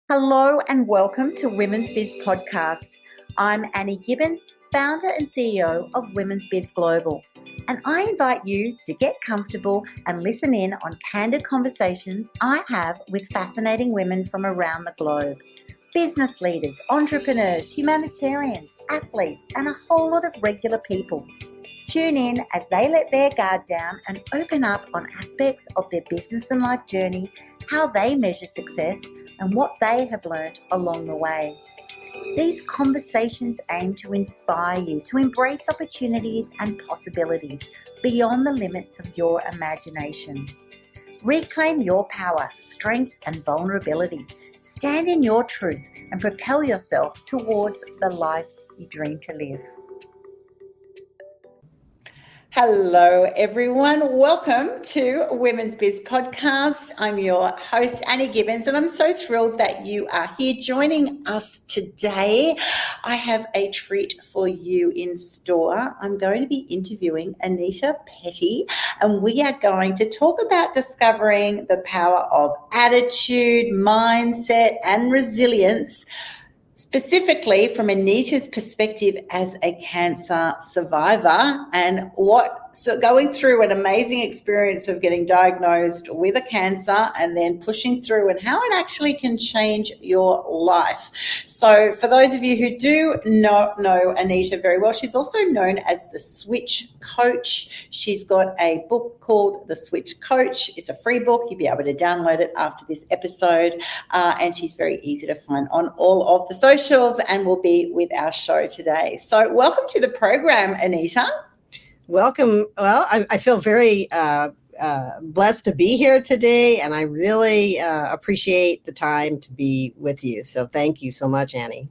Hello and welcome to Women's Biz Podcast. I'm Annie Gibbins, founder and CEO of Women's Biz Global, and I invite you to get comfortable and listen in on candid conversations I have with fascinating women from around the globe. Business leaders, entrepreneurs, humanitarians, athletes, and a whole lot of regular people. Tune in as they let their guard down and open up on aspects of their business and life journey, how they measure success, and what they have learned along the way. These conversations aim to inspire you to embrace opportunities and possibilities beyond the limits of your imagination. Reclaim your power, strength, and vulnerability. Stand in your truth and propel yourself towards the life you dream to live. Hello, everyone. Welcome to Women's Biz Podcast. I'm your host, Annie Gibbins, and I'm so thrilled that you are here joining us today. I have a treat for you in store. I'm going to be interviewing Anita Petty, and we are going to talk about discovering the power of attitude, mindset, and resilience, specifically from Anita's perspective as a cancer survivor and going through an amazing experience of getting diagnosed with a cancer and then pushing through and how it actually can change your life. So for those of you who do not know Anita very well, she's also known as the Switch Coach. She's got a book called The Switch Coach. It's a free book. You'll be able to download it after this episode. And she's very easy to find on all of the socials and will be with our show today. So welcome to the program, Anita. Welcome. Well, I feel very blessed to be here today, and I really appreciate the time to be with you. So thank you so much, Annie.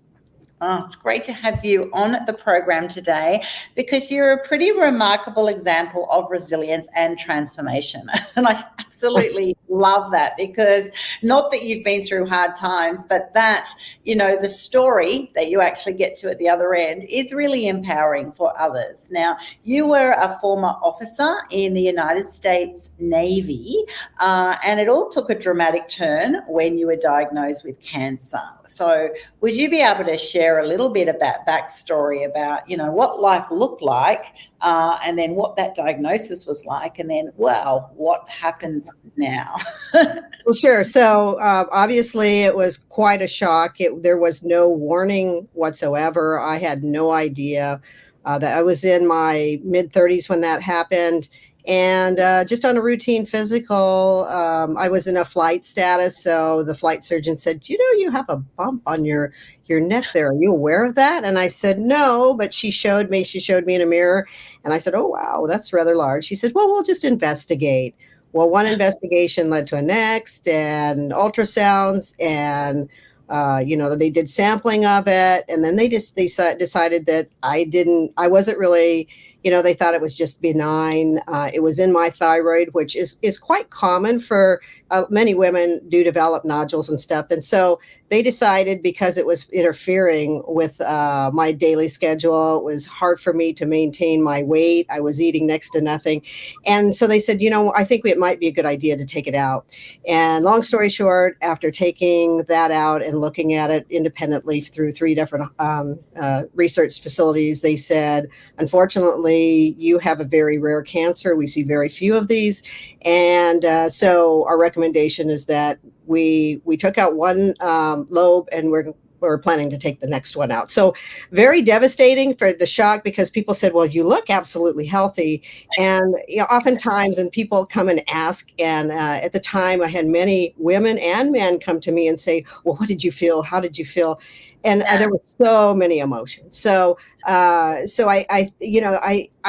Oh, it's great to have you on the program today because you're a pretty remarkable example of resilience and transformation. And I absolutely love that because not that you've been through hard times, but that, the story that you actually get to at the other end is really empowering for others. Now, you were a former officer in the United States Navy, and it all took a dramatic turn when you were diagnosed with cancer. So would you be able to share a little bit of that backstory about, what life looked like and then what that diagnosis was like and then, what happens now? Well, sure. So obviously it was quite a shock. There was no warning whatsoever. I had no idea that I was in my mid-30s when that happened. And just on a routine physical, I was in a flight status. So the flight surgeon said, you have a bump on your neck there. Are you aware of that? And I said, no, but she showed me in a mirror. And I said, oh, wow, that's rather large. She said, well, we'll just investigate. Well, one investigation led to a next and ultrasounds and they did sampling of it. And then they decided that I wasn't really, they thought it was just benign. It was in my thyroid, which is quite common for many women do develop nodules and stuff. And so they decided because it was interfering with my daily schedule, it was hard for me to maintain my weight. I was eating next to nothing. And so they said, I think it might be a good idea to take it out. And long story short, after taking that out and looking at it independently through 3 different research facilities, they said, unfortunately, you have a very rare cancer. We see very few of these. And so our recommendation is that we took out one lobe and we're planning to take the next one out. So very devastating for the shock because people said, well, you look absolutely healthy. And oftentimes, and people come and ask, and at the time I had many women and men come to me and say, well, what did you feel? How did you feel? And there were so many emotions. So I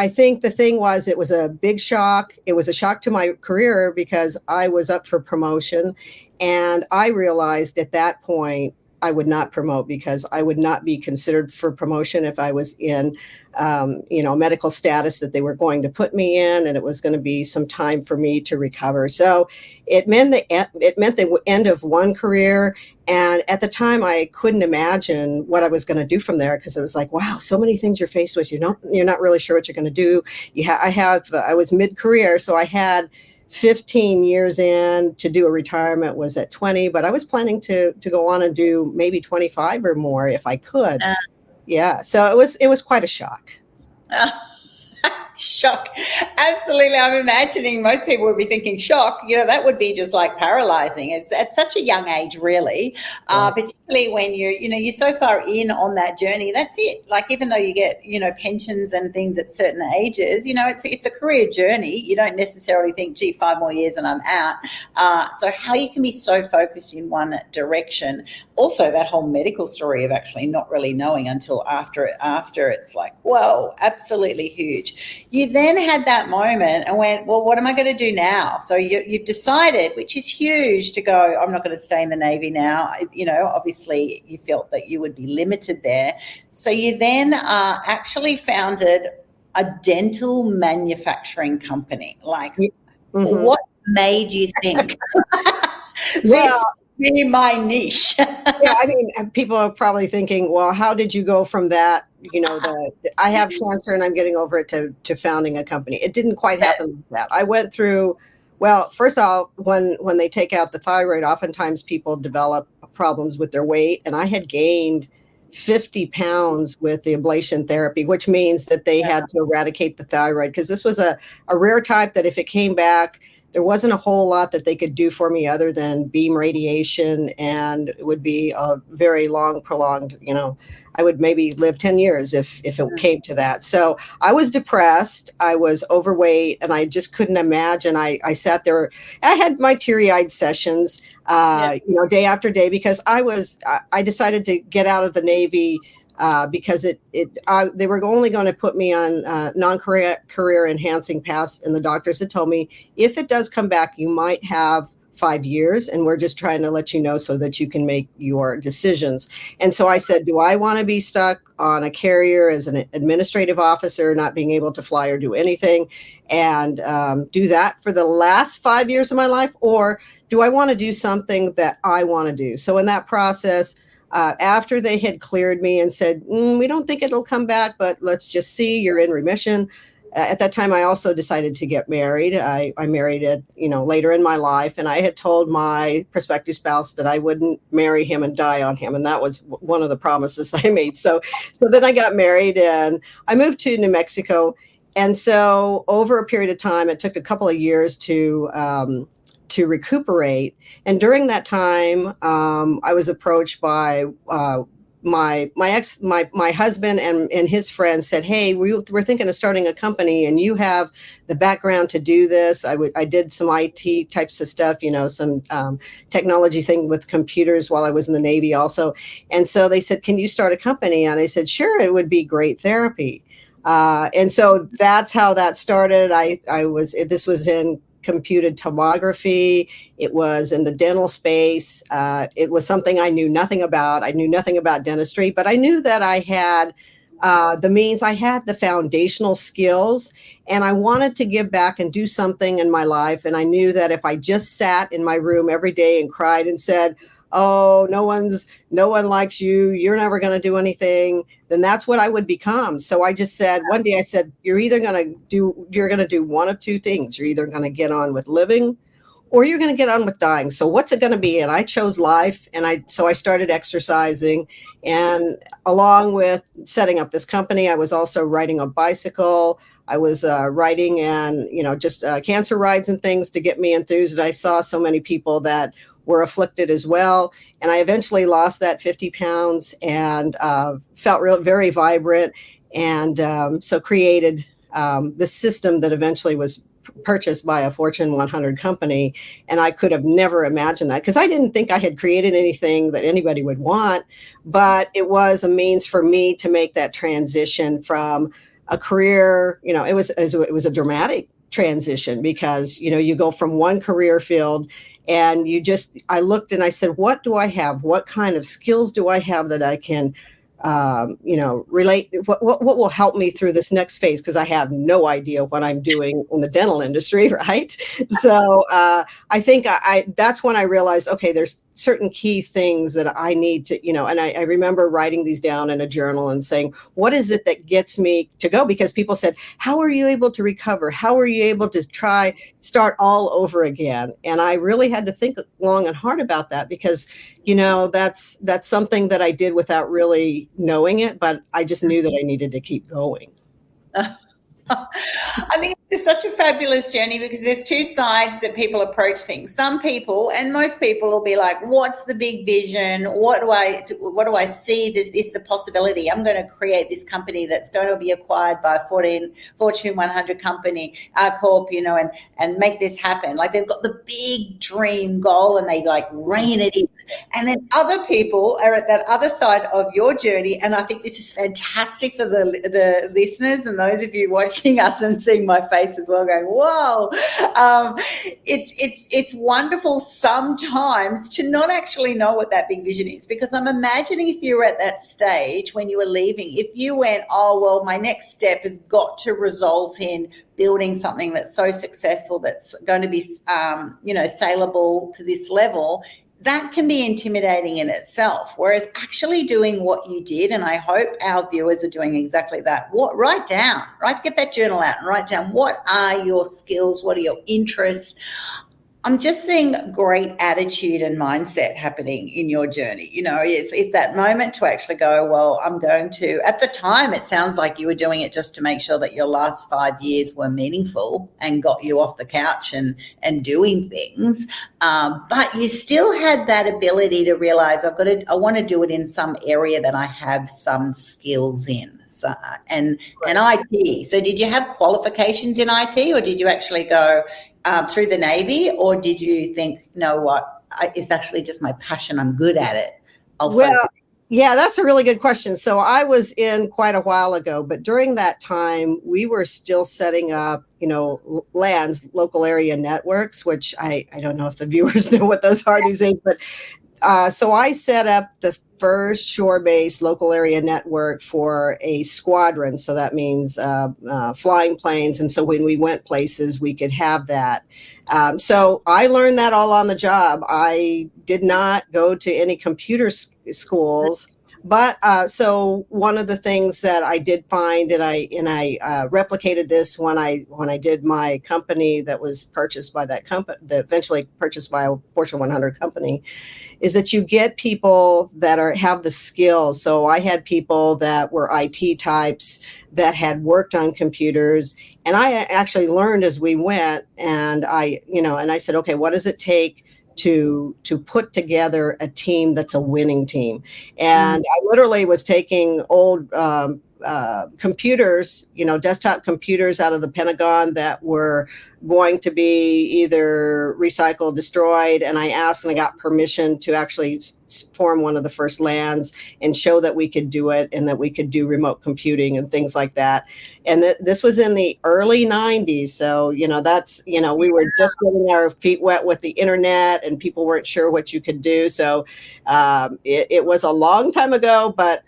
think the thing was, it was a big shock. It was a shock to my career because I was up for promotion. And I realized at that point, I would not promote because I would not be considered for promotion if I was in, medical status that they were going to put me in, and it was going to be some time for me to recover. So it meant the end of one career. And at the time, I couldn't imagine what I was going to do from there because it was like, wow, so many things you're faced with. You're not really sure what you're going to do. I was mid-career, so I had 15 years in. To do a retirement was at 20, but I was planning to go on and do maybe 25 or more if I could. Yeah. So it was quite a shock. Shock. Absolutely. I'm imagining most people would be thinking shock. That would be just like paralyzing. It's at such a young age, really, Right. particularly when you're so far in on that journey. That's it. Like, even though you get, pensions and things at certain ages, it's a career journey. You don't necessarily think, gee, 5 more years and I'm out. So how you can be so focused in one direction. Also, that whole medical story of actually not really knowing until after it's like, whoa, absolutely huge. You then had that moment and went, well, what am I going to do now? So you've decided, which is huge, to go, I'm not going to stay in the Navy now. Obviously you felt that you would be limited there. So you then actually founded a dental manufacturing company. Like, what made you think this be my niche? Yeah, I mean, people are probably thinking, well, how did you go from that, I have cancer and I'm getting over it, to founding a company? It didn't quite happen like that. I went through, well, first of all, when they take out the thyroid, oftentimes people develop problems with their weight. And I had gained 50 pounds with the ablation therapy, which means that they had to eradicate the thyroid, because this was a rare type that if it came back, there wasn't a whole lot that they could do for me other than beam radiation, and it would be a very long, prolonged, I would maybe live 10 years if it came to that. So I was depressed, I was overweight, and I just couldn't imagine. I sat there, I had my teary-eyed sessions, day after day, because I decided to get out of the Navy because they were only going to put me on non-career enhancing paths, and the doctors had told me, if it does come back, you might have 5 years, and we're just trying to let you know so that you can make your decisions. And so I said, do I want to be stuck on a carrier as an administrative officer, not being able to fly or do anything, and do that for the last 5 years of my life, or do I want to do something that I want to do? So in that process, after they had cleared me and said, we don't think it'll come back, but let's just see, you're in remission. At that time, I also decided to get married. I married later in my life, and I had told my prospective spouse that I wouldn't marry him and die on him. And that was one of the promises I made. So then I got married and I moved to New Mexico. And so over a period of time, it took a couple of years to recuperate. And during that time, I was approached by my husband and his friends said, hey, we're thinking of starting a company, and you have the background to do this. I did some IT types of stuff, some technology thing with computers while I was in the Navy also. And so they said, can you start a company? And I said, sure, it would be great therapy. And so that's how that started. This was in computed tomography. It was in the dental space. It was something I knew nothing about. I knew nothing about dentistry, but I knew that I had the means. I had the foundational skills, and I wanted to give back and do something in my life. And I knew that if I just sat in my room every day and cried and said, oh, no one likes you, you're never going to do anything, then that's what I would become. So I just said, one day I said, you're going to do one of two things. You're either going to get on with living, or you're going to get on with dying. So what's it going to be? And I chose life. And so I started exercising, and along with setting up this company, I was also riding a bicycle. I was riding and, just cancer rides and things to get me enthused. And I saw so many people that were afflicted as well. And I eventually lost that 50 pounds and felt very vibrant. And so created the system that eventually was purchased by a Fortune 100 company. And I could have never imagined that, because I didn't think I had created anything that anybody would want, but it was a means for me to make that transition from a career. It was a dramatic transition, because, you go from one career field, and I looked and I said, what do I have? What kind of skills do I have that I can, relate? What will help me through this next phase? Because I have no idea what I'm doing in the dental industry, right? So I think that's when I realized, okay, there's certain key things that I need to, and I remember writing these down in a journal and saying, what is it that gets me to go? Because people said, how are you able to recover? How are you able to start all over again? And I really had to think long and hard about that, because, that's something that I did without really knowing it, but I just knew that I needed to keep going. I think it's such a fabulous journey, because there's two sides that people approach things. Some people, and most people, will be like, what's the big vision? What do I see that this is a possibility? I'm going to create this company that's going to be acquired by a Fortune 100 company, corp, and make this happen. Like, they've got the big dream goal and they like rein it in. And then other people are at that other side of your journey. And I think this is fantastic for the listeners and those of you watching us and seeing my face as well, going, whoa. It's wonderful sometimes to not actually know what that big vision is, because I'm imagining if you were at that stage when you were leaving, if you went, oh, well, my next step has got to result in building something that's so successful, that's going to be, saleable to this level, that can be intimidating in itself. Whereas actually doing what you did, and I hope our viewers are doing exactly that, get that journal out and write down, what are your skills? What are your interests? I'm just seeing great attitude and mindset happening in your journey. It's that moment to actually go, well, I'm going to, at the time, it sounds like you were doing it just to make sure that your last 5 years were meaningful and got you off the couch and doing things. But you still had that ability to realize I want to do it in some area that I have some skills in. So, and IT. So did you have qualifications in IT, or did you actually go through the Navy, or did you think, you know what, it's actually just my passion, I'm good at it, I'll focus? Yeah, that's a really good question. So I was in quite a while ago, but during that time, we were still setting up, LANs, local area networks, which I don't know if the viewers know what those are these days, but so I set up the first shore-based local area network for a squadron. So that means flying planes. And so when we went places, we could have that. So I learned that all on the job. I did not go to any computer schools. But so one of the things that I did find, and I replicated this when I did my company that was purchased by that company, that eventually purchased by a Fortune 100 company, is that you get people that have the skills. So I had people that were IT types that had worked on computers, and I actually learned as we went. And I said, okay, what does it take to put together a team that's a winning team? And I literally was taking old computers, desktop computers out of the Pentagon that were going to be either recycled, destroyed. And I asked and I got permission to actually form one of the first LANs and show that we could do it and that we could do remote computing and things like that. And this was in the early 90s. So, that's, we were just getting our feet wet with the internet and people weren't sure what you could do. So it was a long time ago, but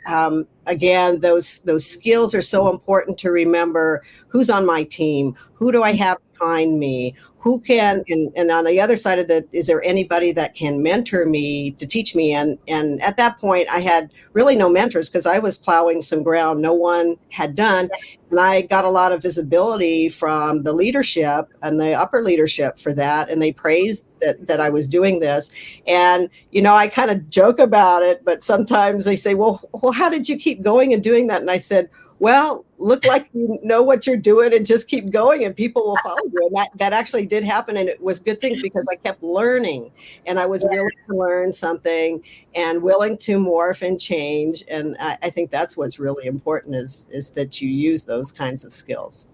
again, those skills are so important to remember. Who's on my team? Who do I have behind me? Who can, and on the other side of that, is there anybody that can mentor me to teach me? And at that point, I had really no mentors because I was plowing some ground no one had done. And I got a lot of visibility from the leadership and the upper leadership for that. And they praised that I was doing this. And, I kind of joke about it, but sometimes they say, well, how did you keep going and doing that? And I said, well, look like you know what you're doing and just keep going and people will follow you. And that actually did happen. And it was good things because I kept learning and I was willing to learn something and willing to morph and change. And I think that's what's really important is that you use those kinds of skills.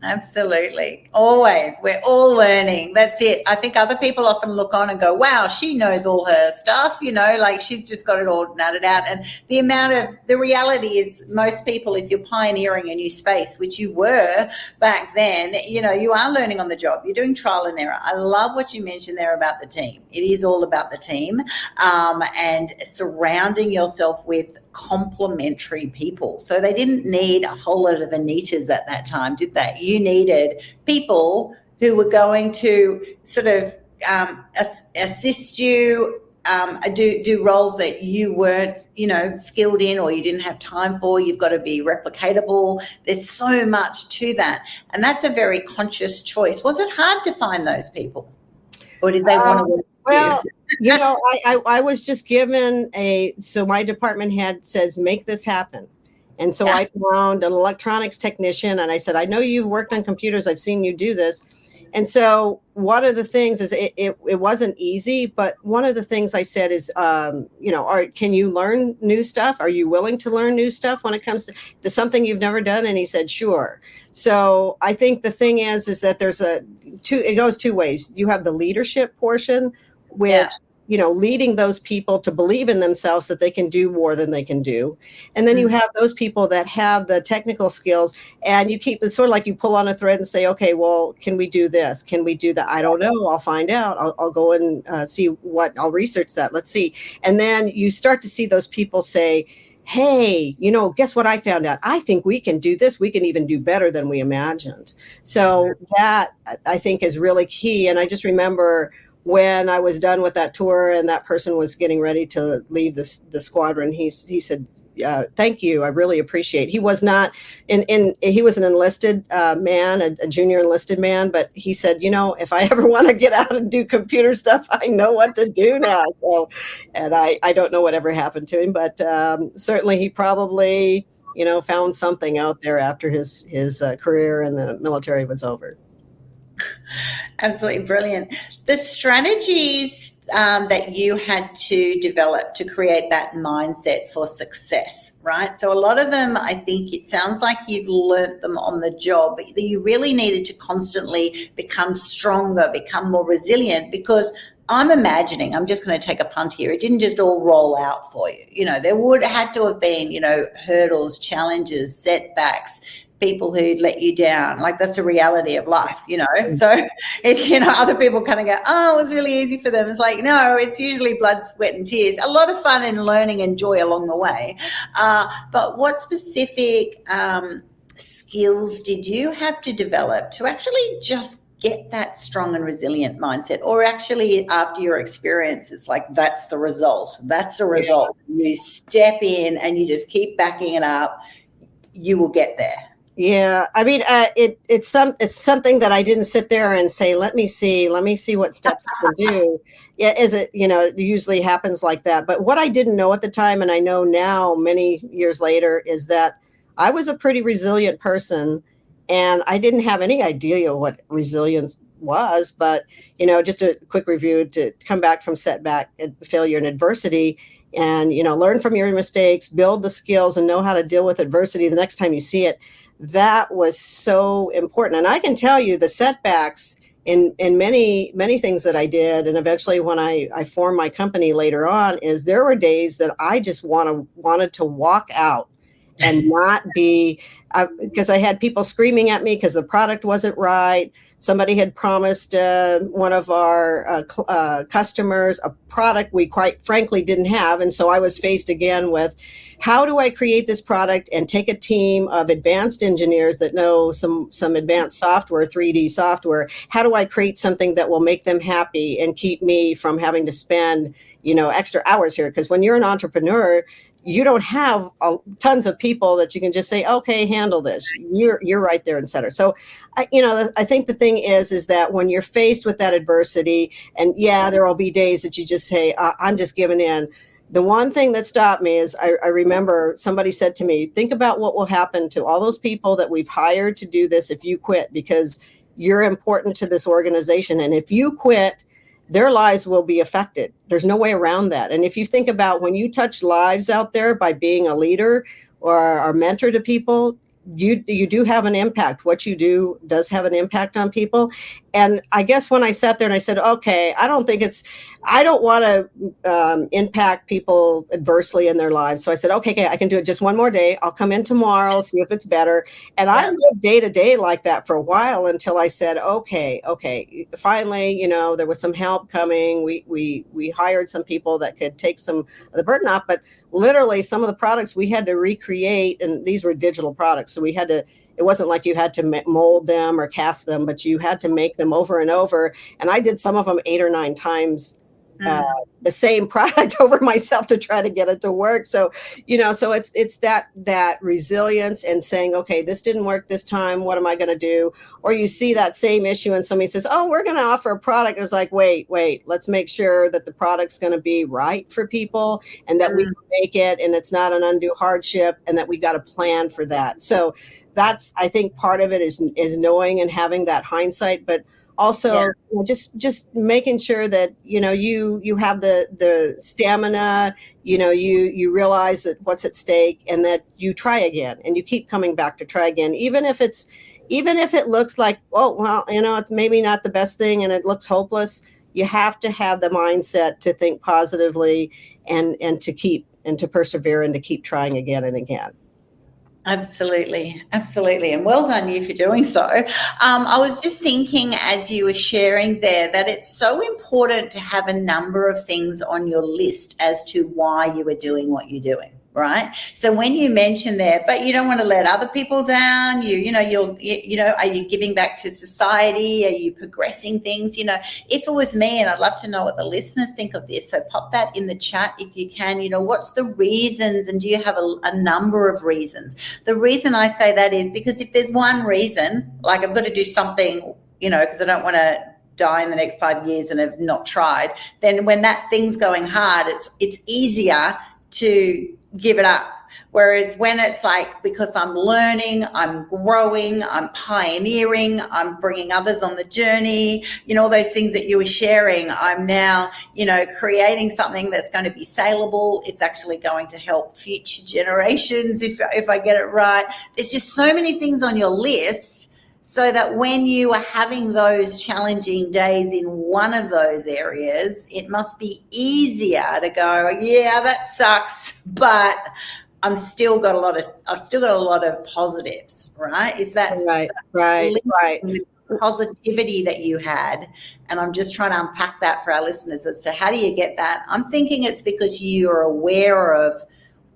Absolutely. Always. We're all learning. That's it. I think other people often look on and go, wow, she knows all her stuff, like she's just got it all nutted out. And the reality is most people, if you're pioneering a new space, which you were back then, you are learning on the job. You're doing trial and error. I love what you mentioned there about the team. It is all about the team and surrounding yourself with complementary people. So they didn't need a whole lot of Anitas at that time, did they? You needed people who were going to sort of assist you, do roles that you weren't, skilled in or you didn't have time for. You've got to be replicatable. There's so much to that. And that's a very conscious choice. Was it hard to find those people? Or did they want to work with you? I was just given so my department head says, make this happen. And so I found an electronics technician and I said, I know you've worked on computers. I've seen you do this. And so one of the things is it wasn't easy, but one of the things I said is, can you learn new stuff? Are you willing to learn new stuff when it comes to something you've never done? And he said, sure. So I think the thing is that it goes two ways. You have the leadership portion, which, leading those people to believe in themselves that they can do more than they can do. And then you have those people that have the technical skills and it's sort of like you pull on a thread and say, okay, well, can we do this? Can we do that? I don't know. I'll find out. I'll go and I'll research that. Let's see. And then you start to see those people say, hey, guess what I found out? I think we can do this. We can even do better than we imagined. So that I think is really key. And I just remember when I was done with that tour and that person was getting ready to leave the squadron, he said, thank you. I really appreciate it. He was not he was an enlisted man, a junior enlisted man, but he said, if I ever want to get out and do computer stuff, I know what to do now. So, and I don't know whatever happened to him, but certainly he probably, found something out there after his career in the military was over. Absolutely brilliant. The strategies that you had to develop to create that mindset for success, right? So a lot of them, I think it sounds like you've learnt them on the job, but you really needed to constantly become stronger, become more resilient, because I'm imagining, I'm just going to take a punt here, it didn't just all roll out for you. There had to have been, hurdles, challenges, setbacks, people who'd let you down. Like, that's a reality of life, so it's, other people kind of go, oh, it was really easy for them. It's like, no, it's usually blood, sweat and tears, a lot of fun and learning and joy along the way. But what specific skills did you have to develop to actually just get that strong and resilient mindset? Or actually, after your experience, it's like, that's the result. You step in and you just keep backing it up, you will get there. Yeah, I mean, it's something that I didn't sit there and say, let me see what steps I can do. Yeah, it usually happens like that. But what I didn't know at the time, and I know now many years later, is that I was a pretty resilient person, and I didn't have any idea what resilience was. But just a quick review: to come back from setback, and failure, and adversity, and learn from your mistakes, build the skills, and know how to deal with adversity the next time you see it. That was so important. And I can tell you the setbacks in many, many things that I did. And eventually when I formed my company later on, is there were days that I just wanted to walk out and not be, because I had people screaming at me because the product wasn't right. Somebody had promised one of our customers a product we quite frankly didn't have. And so I was faced again with, how do I create this product and take a team of advanced engineers that know some advanced software, 3D software? How do I create something that will make them happy and keep me from having to spend, extra hours here? Because when you're an entrepreneur, you don't have tons of people that you can just say, okay, handle this. You're right there in center. So, I think the thing is that when you're faced with that adversity, and there will be days that you just say, I'm just giving in. The one thing that stopped me is I remember somebody said to me, think about what will happen to all those people that we've hired to do this if you quit, because you're important to this organization. And if you quit, their lives will be affected. There's no way around that. And if you think about when you touch lives out there by being a leader or a mentor to people, you do have an impact. What you do does have an impact on people. And I guess when I sat there and I said, okay, I don't want to impact people adversely in their lives. So I said, okay, I can do it just one more day. I'll come in tomorrow, see if it's better. And I lived day to day like that for a while until I said, okay. Finally, there was some help coming. We hired some people that could take some of the burden off, but literally some of the products we had to recreate, and these were digital products. So it wasn't like you had to mold them or cast them, but you had to make them over and over. And I did some of them 8 or 9 times the same product over myself to try to get it to work. So, so it's that resilience and saying, okay, this didn't work this time. What am I going to do? Or you see that same issue and somebody says, oh, we're going to offer a product. It's like, wait, let's make sure that the product's going to be right for people and that we can make it and it's not an undue hardship and that we got a plan for that. So that's, I think part of it is knowing and having that hindsight, but also just making sure that you have the stamina, you realize that what's at stake and that you try again and you keep coming back to try again, even if it looks like, oh well, it's maybe not the best thing and it looks hopeless. You have to have the mindset to think positively and to persevere and to keep trying again and again. Absolutely. And well done you for doing so. I was just thinking as you were sharing there that it's so important to have a number of things on your list as to why you are doing what you're doing. Right. So when you mention there, but you don't want to let other people down, are you giving back to society? Are you progressing things? If it was me, and I'd love to know what the listeners think of this. So pop that in the chat if you can, what's the reasons? And do you have a number of reasons? The reason I say that is because if there's one reason, like I've got to do something, because I don't want to die in the next 5 years and have not tried, then when that thing's going hard, it's easier to give it up. Whereas when it's like, because I'm learning, I'm growing, I'm pioneering, I'm bringing others on the journey, all those things that you were sharing, I'm now, creating something that's going to be saleable. It's actually going to help future generations if I get it right. There's just so many things on your list, so that when you are having those challenging days in one of those areas, it must be easier to go, yeah, that sucks, but I've still got a lot of positives, right? Is that right. Positivity that you had? And I'm just trying to unpack that for our listeners as to how do you get that? I'm thinking it's because you're aware of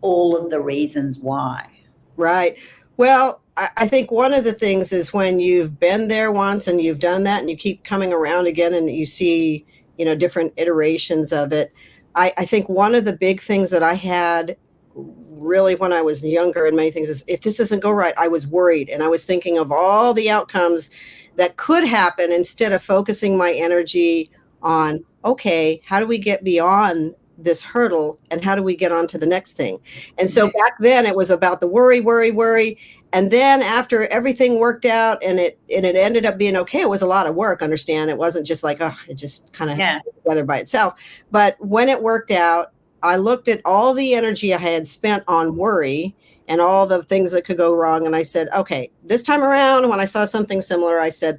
all of the reasons why. Right. Well, I think one of the things is when you've been there once and you've done that and you keep coming around again and you see, different iterations of it. I think one of the big things that I had really when I was younger and many things is if this doesn't go right, I was worried and I was thinking of all the outcomes that could happen instead of focusing my energy on, okay, how do we get beyond this hurdle and how do we get on to the next thing? And so back then it was about the worry. And then after everything worked out and it ended up being okay, it was a lot of work, understand. It wasn't just like, oh, it just kind of came together by itself. But when it worked out, I looked at all the energy I had spent on worry and all the things that could go wrong. And I said, okay, this time around, when I saw something similar, I said,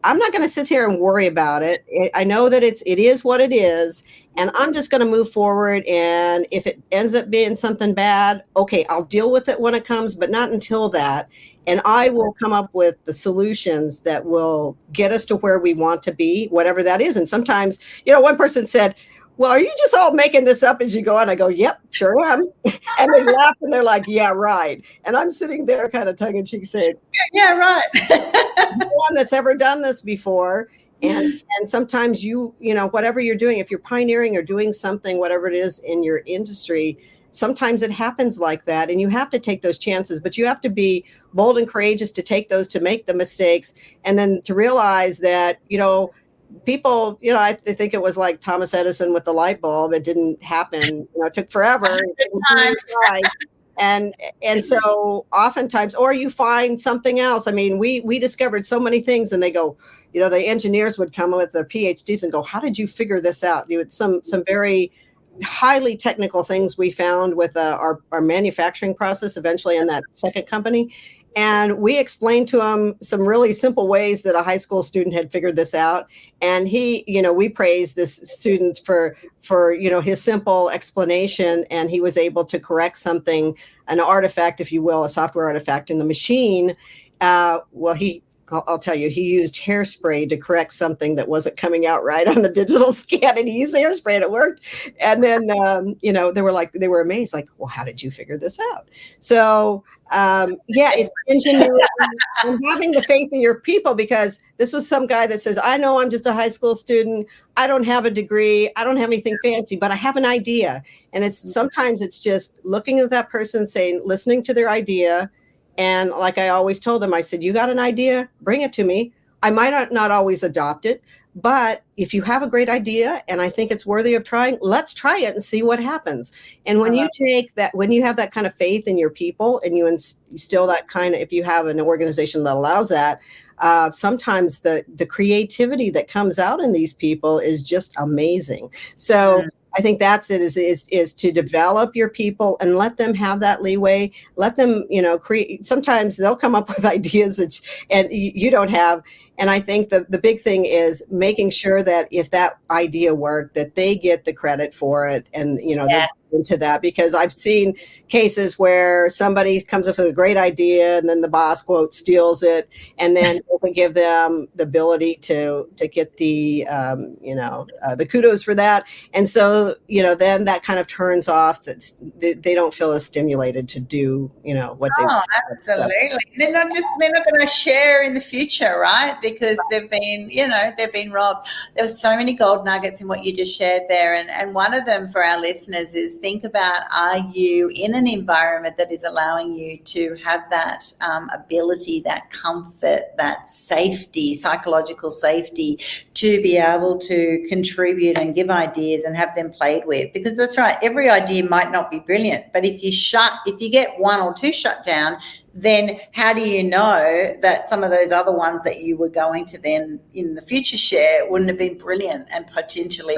I'm not going to sit here and worry about it. I know that it is what it is, and I'm just going to move forward. And if it ends up being something bad, okay, I'll deal with it when it comes, but not until that. And I will come up with the solutions that will get us to where we want to be, whatever that is. And sometimes, one person said, well, are you just all making this up as you go on? I go, yep, sure am. And they laugh and they're like, yeah, right. And I'm sitting there kind of tongue in cheek saying, yeah, right. No one that's ever done this before. And sometimes whatever you're doing, if you're pioneering or doing something, whatever it is in your industry, sometimes it happens like that. And you have to take those chances, but you have to be bold and courageous to take those, to make the mistakes. And then to realize that, people, I think it was like Thomas Edison with the light bulb. It didn't happen. It took forever. And so oftentimes, or you find something else. I mean, we discovered so many things, and they go, the engineers would come with their PhDs and go, how did you figure this out? Some very highly technical things we found with our manufacturing process eventually in that second company. And we explained to him some really simple ways that a high school student had figured this out. And we praised this student for his simple explanation. And he was able to correct something, an artifact, if you will, a software artifact in the machine. He I'll tell you, he used hairspray to correct something that wasn't coming out right on the digital scan, and he used hairspray and it worked. And then, they were amazed, like, well, how did you figure this out? So, it's ingenuity and having the faith in your people, because this was some guy that says, I know I'm just a high school student. I don't have a degree. I don't have anything fancy, but I have an idea. And sometimes it's just looking at that person, saying, listening to their idea. And like I always told them, I said, you got an idea, bring it to me. I might not always adopt it, but if you have a great idea and I think it's worthy of trying, let's try it and see what happens. And when when you have that kind of faith in your people and you instill that kind of, if you have an organization that allows that, sometimes the creativity that comes out in these people is just amazing. So I think that's it, is to develop your people and let them have that leeway. Let them, create. Sometimes they'll come up with ideas and you don't have. And I think the big thing is making sure that if that idea worked, that they get the credit for it. And, they're into that, because I've seen cases where somebody comes up with a great idea and then the boss, quote, steals it, and then doesn't give them the ability to get the kudos for that. And so, then that kind of turns off, that they don't feel as stimulated to do, what they want. Absolutely. They're not going to share in the future, right? Because they've been robbed. There were so many gold nuggets in what you just shared there. And one of them for our listeners is, think about, are you in an environment that is allowing you to have that ability, that comfort, that safety, psychological safety, to be able to contribute and give ideas and have them played with? Because that's right, every idea might not be brilliant, but if you get one or two shut down, then how do you know that some of those other ones that you were going to then in the future share wouldn't have been brilliant and potentially,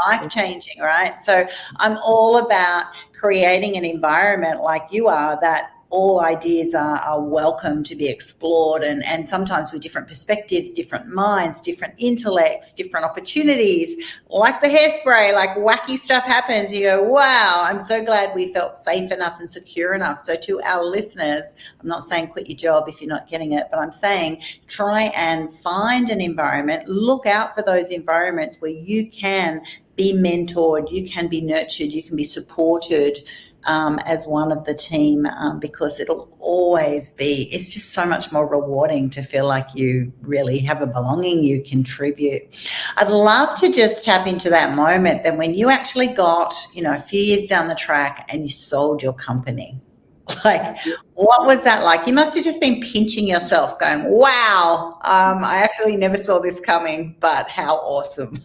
life-changing, right? So I'm all about creating an environment like you are, that all ideas are welcome to be explored, and sometimes with different perspectives, different minds, different intellects, different opportunities, like the hairspray, like wacky stuff happens. You go, wow, I'm so glad we felt safe enough and secure enough. So to our listeners, I'm not saying quit your job if you're not getting it, but I'm saying try and find an environment, look out for those environments where you can be mentored, you can be nurtured, you can be supported as one of the team, because it'll always be, it's just so much more rewarding to feel like you really have a belonging, you contribute. I'd love to just tap into that moment then when you actually got, a few years down the track and you sold your company. Like, what was that like? You must have just been pinching yourself going, wow, I actually never saw this coming, but how awesome.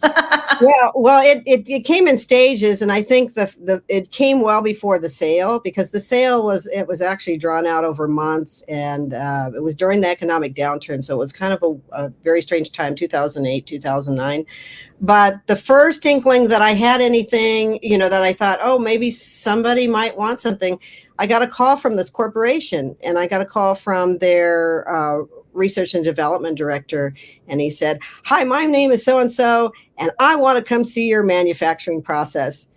Well, it came in stages, and I think it came well before the sale, because the sale was actually drawn out over months, and it was during the economic downturn, so it was kind of a very strange time, 2008, 2009. But the first inkling that I had anything, that I thought, oh, maybe somebody might want something, I got a call from this corporation, and I got a call from their research and development director, and he said, hi, my name is so-and-so, and I want to come see your manufacturing process.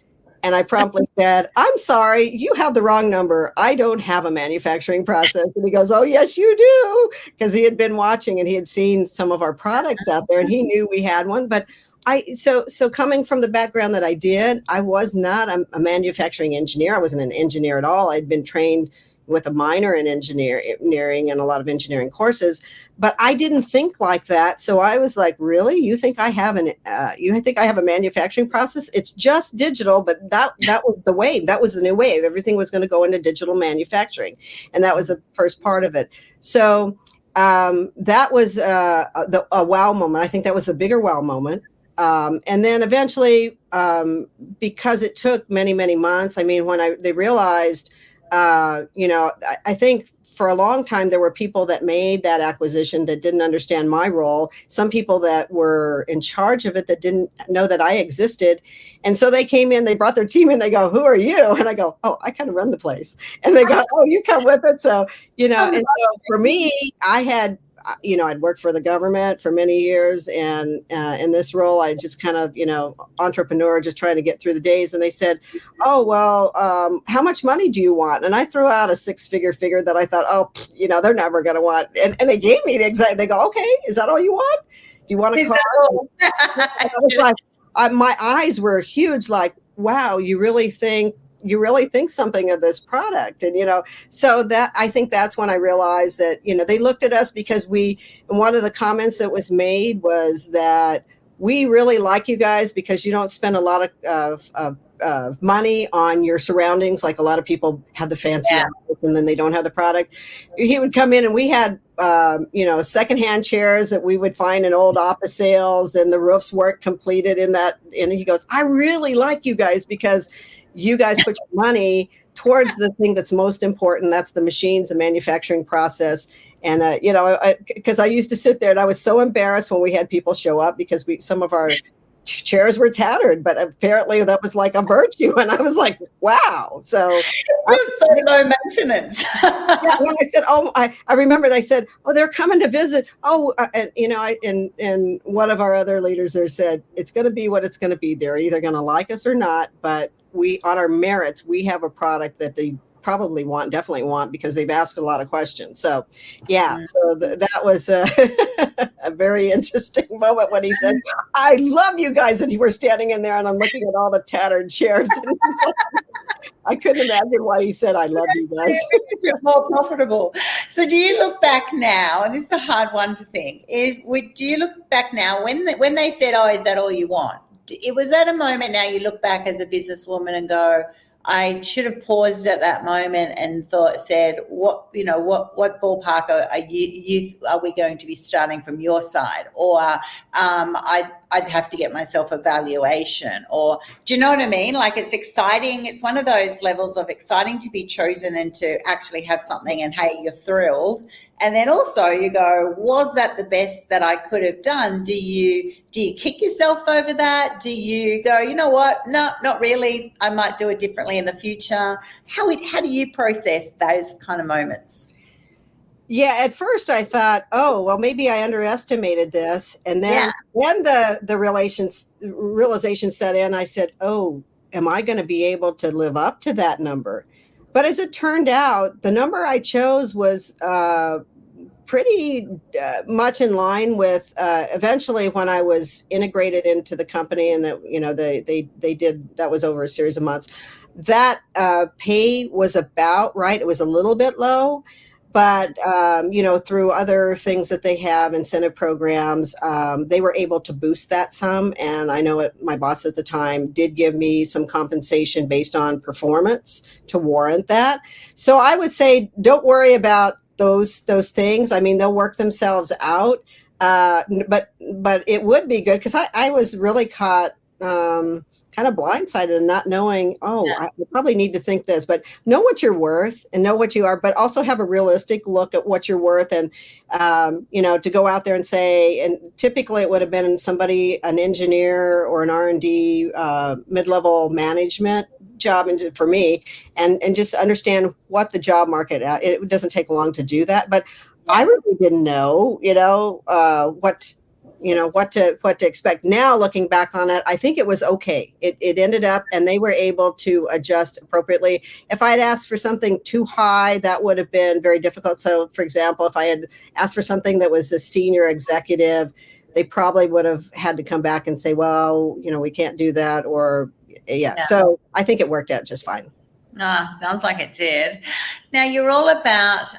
And I promptly said, I'm sorry, you have the wrong number. I don't have a manufacturing process. And he goes, oh, yes, you do. Because he had been watching and he had seen some of our products out there and he knew we had one. But so coming from the background that I did, I was not a manufacturing engineer. I wasn't an engineer at all. I'd been trained with a minor in engineering and a lot of engineering courses, but I didn't think like that. So I was like, really? You think I have a manufacturing process? It's just digital, but that was the wave. That was the new wave. Everything was going to go into digital manufacturing. And that was the first part of it. So that was a wow moment. I think that was the bigger wow moment. And then eventually, because it took many, many months, I mean, when they realized, I think for a long time, there were people that made that acquisition that didn't understand my role. Some people that were in charge of it that didn't know that I existed. And so they came in, they brought their team in, they go, who are you? And I go, oh, I kind of run the place. And they go, oh, you come with it. So, and so for me, I had I'd worked for the government for many years, and in this role, I just kind of, entrepreneur, just trying to get through the days. And they said, "Oh, well, how much money do you want?" And I threw out a six-figure figure that I thought, "Oh, they're never going to want." And they gave me the exact. They go, "Okay, is that all you want? Do you want a car?" I was like, my eyes were huge, like, "Wow, you really think something of this product?" And so that, I think that's when I realized that they looked at us because and one of the comments that was made was that we really like you guys because you don't spend a lot of money on your surroundings, like a lot of people have the fancy office and then they don't have the product. He would come in and we had secondhand chairs that we would find in old office sales, and the roofs weren't completed in that. And he goes, "I really like you guys because you guys put your money towards the thing that's most important. That's the machines, the manufacturing process." And, because I used to sit there and I was so embarrassed when we had people show up because some of our chairs were tattered, but apparently that was like a virtue. And I was like, wow. So it was so low maintenance. When I said, I remember they said, "Oh, they're coming to visit." Oh, and one of our other leaders there said, "It's going to be what it's going to be. They're either going to like us or not, but on our merits, we have a product that they definitely want because they've asked a lot of questions." So, so that was a very interesting moment when he said, "I love you guys." And we're standing in there and I'm looking at all the tattered chairs. And I couldn't imagine why he said, "I love you guys." You're more profitable. So do you look back now, and it's a hard one to think, do you look back now when they said, "Oh, is that all you want?" It was at a moment now you look back as a businesswoman and go, "I should have paused at that moment and said, what ballpark are we going to be starting from your side?" Or I'd have to get myself a valuation. Or do you know what I mean? Like, it's exciting. It's one of those levels of exciting to be chosen and to actually have something, and hey, you're thrilled. And then also you go, was that the best that I could have done? Do you kick yourself over that? Do you go, "You know what? No, not really. I might do it differently in the future"? How do you process those kind of moments? Yeah, at first I thought, "Oh, well, maybe I underestimated this." And then the realization set in. I said, "Oh, am I going to be able to live up to that number?" But as it turned out, the number I chose was pretty much in line with eventually when I was integrated into the company, and they did, that was over a series of months. That pay was about right. It was a little bit low, but through other things that they have, incentive programs, they were able to boost that some. And I know my boss at the time did give me some compensation based on performance to warrant that. So I would say, don't worry about those things. I mean, they'll work themselves out. But it would be good because I was really caught kind of blindsided and not knowing, I probably need to think this, but know what you're worth and know what you are, but also have a realistic look at what you're worth. And, to go out there and say, and typically it would have been an engineer or an R&D mid-level management job for me, and just understand what the job market, it doesn't take long to do that. But I really didn't know, what to expect. Now, looking back on it, I think it was okay. It ended up, and they were able to adjust appropriately. If I had asked for something too high, that would have been very difficult. So, for example, if I had asked for something that was a senior executive, they probably would have had to come back and say, "Well, we can't do that," or So I think it worked out just fine. Sounds like it did. Now, you're all about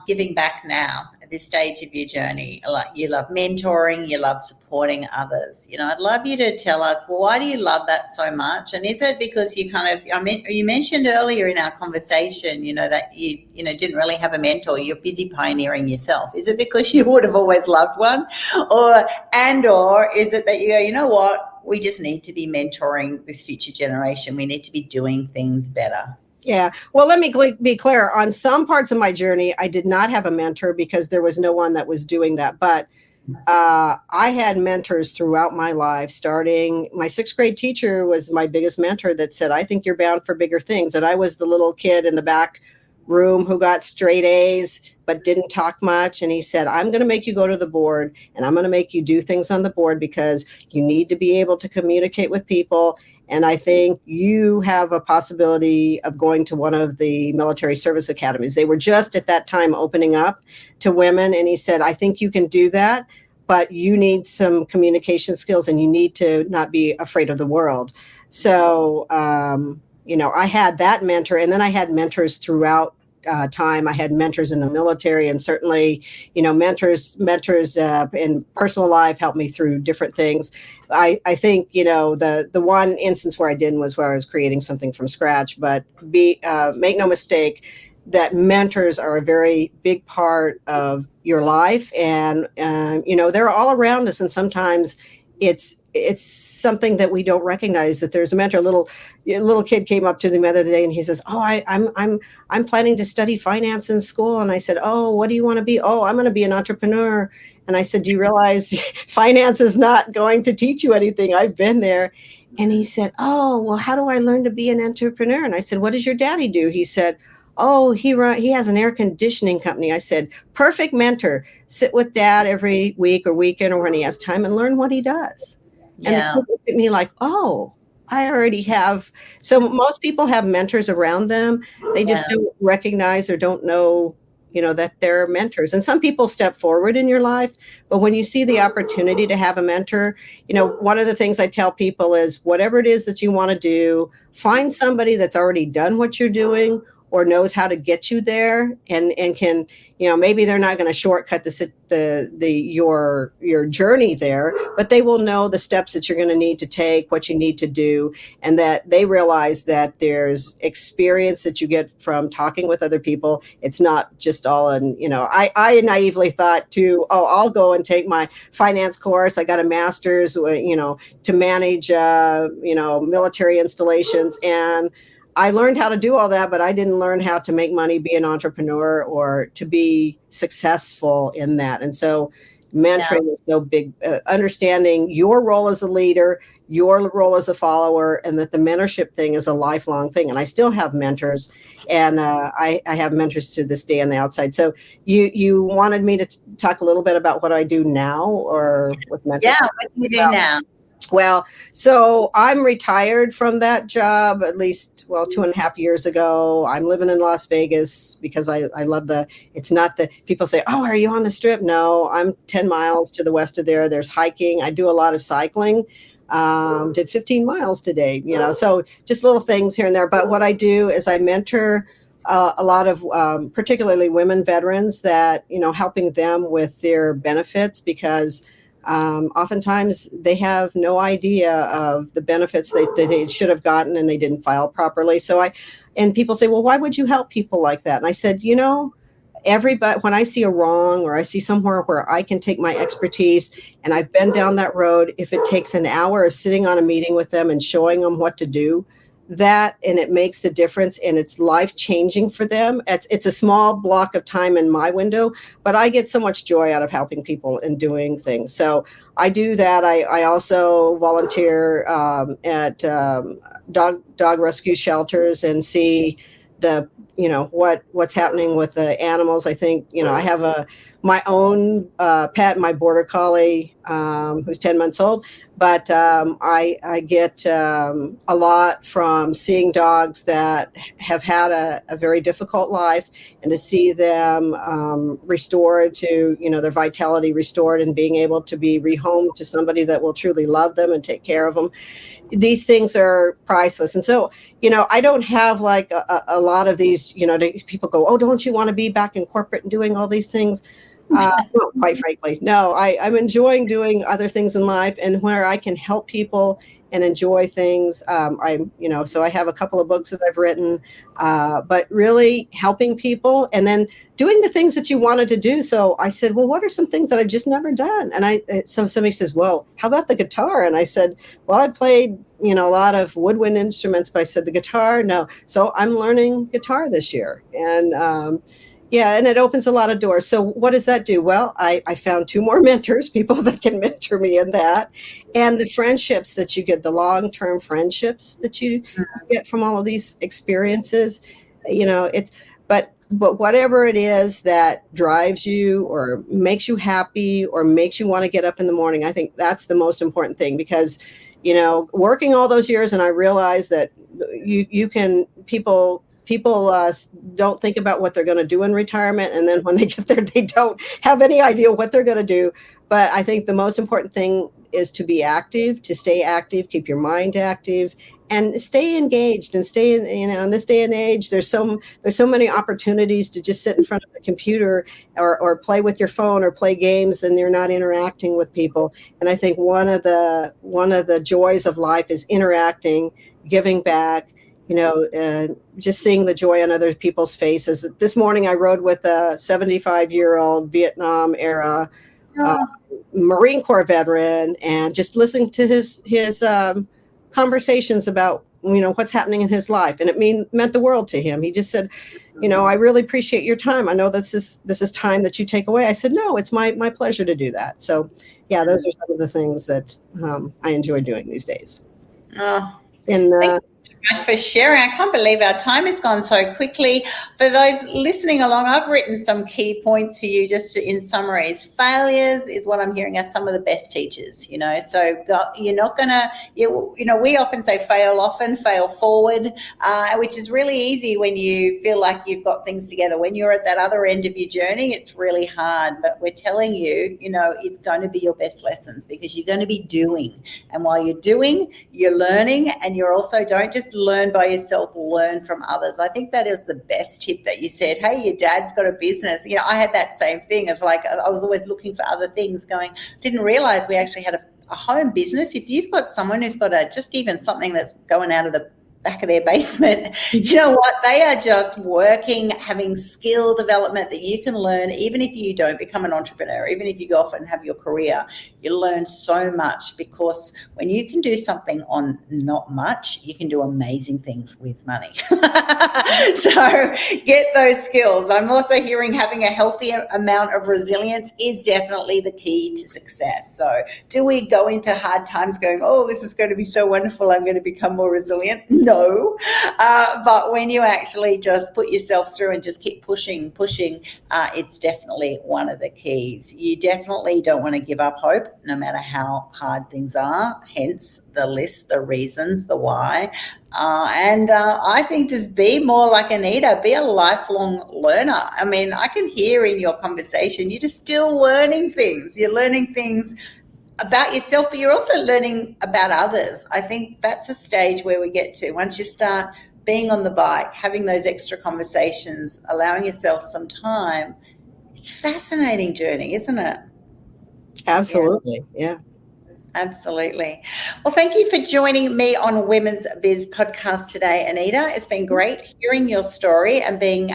giving back now at this stage of your journey. Like, you love mentoring, you love supporting others. I'd love you to tell us, well, why do you love that so much? And is it because you you mentioned earlier in our conversation, that you didn't really have a mentor, you're busy pioneering yourself. Is it because you would have always loved one? Or is it that you go, "You know what? We just need to be mentoring this future generation. We need to be doing things better"? Yeah. Well, let me be clear. On some parts of my journey, I did not have a mentor because there was no one that was doing that. But I had mentors throughout my life. Starting, my sixth grade teacher was my biggest mentor that said, "I think you're bound for bigger things." And I was the little kid in the back room who got straight A's but didn't talk much. And he said, I'm going to make you go to the board, and I'm going to make you do things on the board because you need to be able to communicate with people. And I think you have a possibility of going to one of the military service academies. They were just at that time opening up to women. And he said, I think you can do that, but you need some communication skills and you need to not be afraid of the world. So, I had that mentor, and then I had mentors throughout time. I had mentors in the military, and certainly, mentors in personal life helped me through different things. I think, the one instance where I didn't was where I was creating something from scratch, but make no mistake that mentors are a very big part of your life. And, they're all around us. And sometimes it's something that we don't recognize, that there's a mentor. A little kid came up to me the other day and he says, oh, I'm planning to study finance in school. And I said, oh, what do you want to be? Oh, I'm going to be an entrepreneur. And I said, do you realize finance is not going to teach you anything? I've been there. And he said, oh, well, how do I learn to be an entrepreneur? And I said, what does your daddy do? He said, oh, he has an air conditioning company. I said, perfect mentor. Sit with dad every week or weekend or when he has time and learn what he does. Yeah. And the kid looked at me like, oh, I already have. So most people have mentors around them. They just don't recognize or don't know, that they're mentors. And some people step forward in your life. But when you see the opportunity to have a mentor, one of the things I tell people is whatever it is that you want to do, find somebody that's already done what you're doing or knows how to get you there, and can, maybe they're not going to shortcut your journey there, but they will know the steps that you're going to need to take, what you need to do, and that they realize that there's experience that you get from talking with other people. It's not just all in, I naively thought too, oh, I'll go and take my finance course. I got a master's, to manage, military installations. And I learned how to do all that, but I didn't learn how to make money, be an entrepreneur, or to be successful in that. And so mentoring is so big, understanding your role as a leader, your role as a follower, and that the mentorship thing is a lifelong thing. And I still have mentors, and I have mentors to this day on the outside. So you wanted me to talk a little bit about what I do now, or with mentorship? Yeah, what do you do now? Well, so I'm retired from that job at least, 2.5 years ago. I'm living in Las Vegas because I love it's not people say, oh, are you on the Strip? No, I'm 10 miles to the west of there. There's hiking. I do a lot of cycling. Did 15 miles today, so just little things here and there. But what I do is I mentor a lot of particularly women veterans, that, helping them with their benefits, because oftentimes they have no idea of the benefits that they should have gotten and they didn't file properly. And people say, well, why would you help people like that? And I said, everybody, when I see a wrong or I see somewhere where I can take my expertise, and I've been down that road, if it takes an hour of sitting on a meeting with them and showing them what to do, and it makes a difference, and it's life-changing for them. It's a small block of time in my window, but I get so much joy out of helping people and doing things. So I do that. I also volunteer at dog rescue shelters and see what's happening with the animals. I think, I have my own pet, my border collie, who's 10 months old. But I get a lot from seeing dogs that have had a very difficult life, and to see them restored to, their vitality restored, and being able to be rehomed to somebody that will truly love them and take care of them. These things are priceless. And so, I don't have like a lot of these, people go, oh, don't you want to be back in corporate and doing all these things? Well, quite frankly, no, I'm enjoying doing other things in life, and where I can help people and enjoy things. So I have a couple of books that I've written, but really helping people and then doing the things that you wanted to do. So I said, well, what are some things that I've just never done? And so somebody says, well, how about the guitar? And I said, well, I played, a lot of woodwind instruments, but I said the guitar, no. So I'm learning guitar this year. And, and it opens a lot of doors. So what does that do? Well, I found 2 more mentors, people that can mentor me in that. And the friendships that you get, the long-term friendships that you get from all of these experiences, but but whatever it is that drives you or makes you happy or makes you want to get up in the morning, I think that's the most important thing, because, working all those years, and I realize that you can, people don't think about what they're going to do in retirement. And then when they get there, they don't have any idea what they're going to do. But I think the most important thing is to be active, to stay active, keep your mind active, and stay engaged, and stay in this day and age, there's so many opportunities to just sit in front of the computer or play with your phone or play games, and you're not interacting with people. And I think one of the joys of life is interacting, giving back, just seeing the joy on other people's faces. This morning I rode with a 75-year-old Vietnam era Marine Corps veteran, and just listening to his conversations about what's happening in his life, and it meant the world to him. He just said, I really appreciate your time. I know this is time that you take away. I said, no, it's my pleasure to do that. So yeah, those are some of the things that I enjoy doing these days. And thank you so much for sharing. I can't believe our time has gone so quickly. For those listening along, I've written some key points for you just in summaries. Failures is what I'm hearing are some of the best teachers, so you're not going to, we often say fail often, fail forward, which is really easy when you feel like you've got things together. When you're at that other end of your journey, it's really hard, but we're telling you, it's going to be your best lessons, because you're going to be doing. And while you're doing, you're learning, and you're also, don't just learn by yourself, learn from others. I think that is the best tip that you said. Hey, your dad's got a business. I had that same thing of like, I was always looking for other things going, didn't realize we actually had a home business. If you've got someone who's got just even something that's going out of the back of their basement, you know what, they are just working, having skill development that you can learn. Even if you don't become an entrepreneur, even if you go off and have your career, you learn so much, because when you can do something on not much, you can do amazing things with money. So get those skills. I'm also hearing having a healthy amount of resilience is definitely the key to success. So do we go into hard times going, oh, this is going to be so wonderful, I'm going to become more resilient? No. But when you actually just put yourself through and just keep pushing, it's definitely one of the keys. You definitely don't want to give up hope, no matter how hard things are, hence the list, the reasons, the why. I think just be more like Anita, be a lifelong learner. I mean, I can hear in your conversation, you're just still learning things. You're learning things about yourself, but you're also learning about others. I think that's a stage where we get to, once you start being on the bike, having those extra conversations, allowing yourself some time. It's a fascinating journey, isn't it? Absolutely. Yeah. Absolutely. Well, thank you for joining me on Women's Biz podcast today, Anita. It's been great hearing your story and being,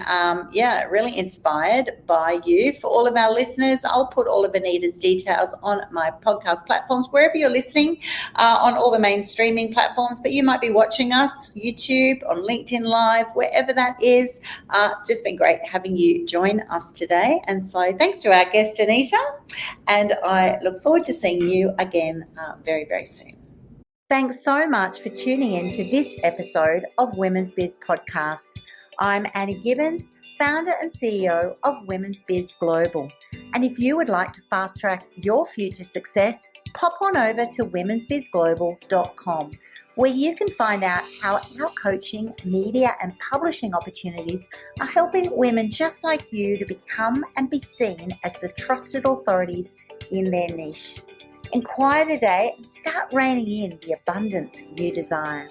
really inspired by you. For all of our listeners, I'll put all of Anita's details on my podcast platforms, wherever you're listening, on all the main streaming platforms, but you might be watching us, YouTube, on LinkedIn Live, wherever that is. It's just been great having you join us today. And so thanks to our guest, Anita, and I look forward to seeing you again very, very soon. Thanks so much for tuning in to this episode of Women's Biz Podcast. I'm Annie Gibbins, founder and CEO of Women's Biz Global. And if you would like to fast track your future success, pop on over to womensbizglobal.com, where you can find out how our coaching, media and publishing opportunities are helping women just like you to become and be seen as the trusted authorities in their niche. Inquire today and start reining in the abundance you desire.